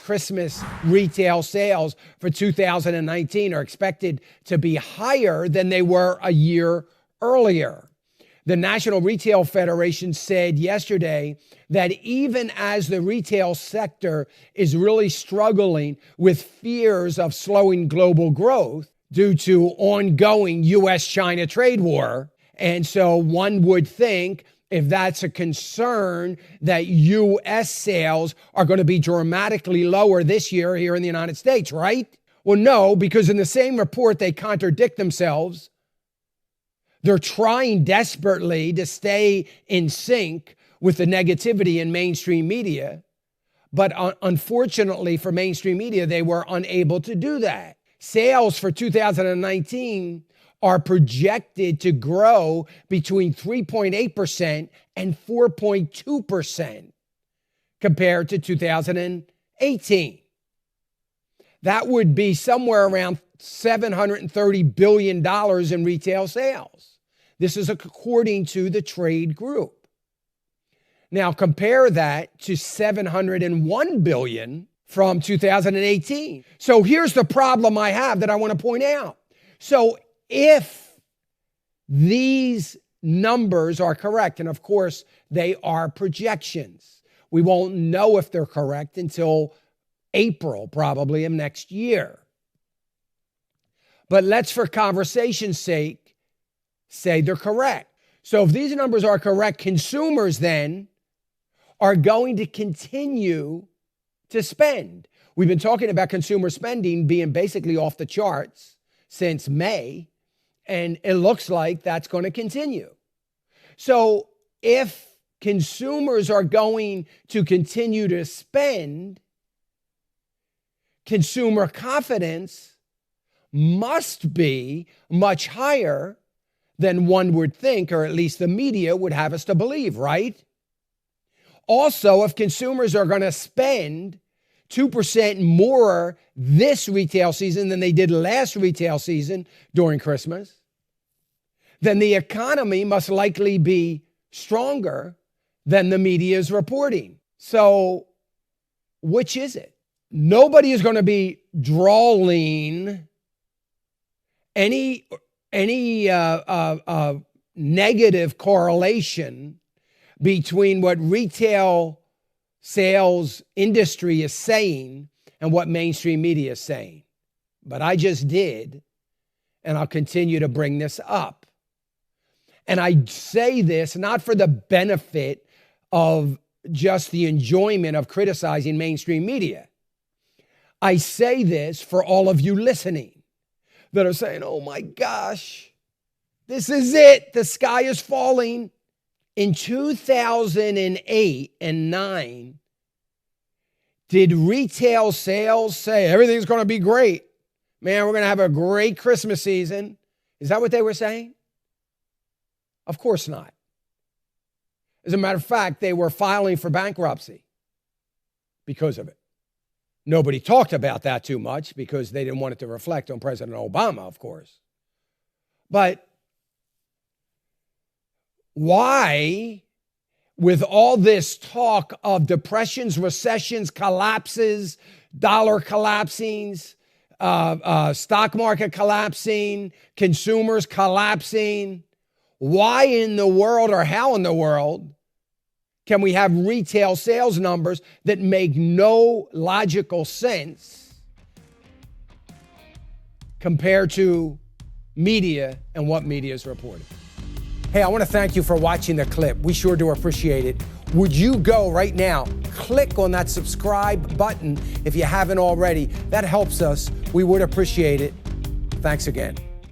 Christmas retail sales for 2019 are expected to be higher than they were a year earlier. The National Retail Federation said yesterday that even as the retail sector is really struggling with fears of slowing global growth due to ongoing U.S.-China trade war, and so one would think if that's a concern that U.S. sales are going to be dramatically lower this year here in the United States, right? Well, no, because in the same report, they contradict themselves. They're trying desperately to stay in sync with the negativity in mainstream media. But unfortunately for mainstream media, they were unable to do that. Sales for 2019 are projected to grow between 3.8% and 4.2% compared to 2018. That would be somewhere around $730 billion in retail sales. This is according to the trade group. Now compare that to $701 billion from 2018. So here's the problem I have that I want to point out. So if these numbers are correct, and of course they are projections, we won't know if they're correct until April probably of next year. But let's, for conversation's sake, say they're correct. So if these numbers are correct, consumers then are going to continue to spend. We've been talking about consumer spending being basically off the charts since May, and it looks like that's going to continue. So if consumers are going to continue to spend, consumer confidence must be much higher than one would think, or at least the media would have us to believe, right? Also, if consumers are going to spend 2% more this retail season than they did last retail season during Christmas, then the economy must likely be stronger than the media is reporting. So, which is it? Nobody is going to be drawing any negative correlation between what retail sales industry is saying and what mainstream media is saying. But I just did, and I'll continue to bring this up. And I say this not for the benefit of just the enjoyment of criticizing mainstream media. I say this for all of you listening that are saying, oh my gosh, this is it. The sky is falling. In 2008 and 9, did retail sales say everything's going to be great? Man, we're going to have a great Christmas season. Is that what they were saying? Of course not. As a matter of fact, they were filing for bankruptcy because of it. Nobody talked about that too much because they didn't want it to reflect on President Obama, of course. But why, with all this talk of depressions, recessions, collapses, dollar collapsing, stock market collapsing, consumers collapsing, why in the world or how in the world can we have retail sales numbers that make no logical sense compared to media and what media is reporting? Hey, I want to thank you for watching the clip. We sure do appreciate it. Would you go right now, click on that subscribe button if you haven't already. That helps us. We would appreciate it. Thanks again.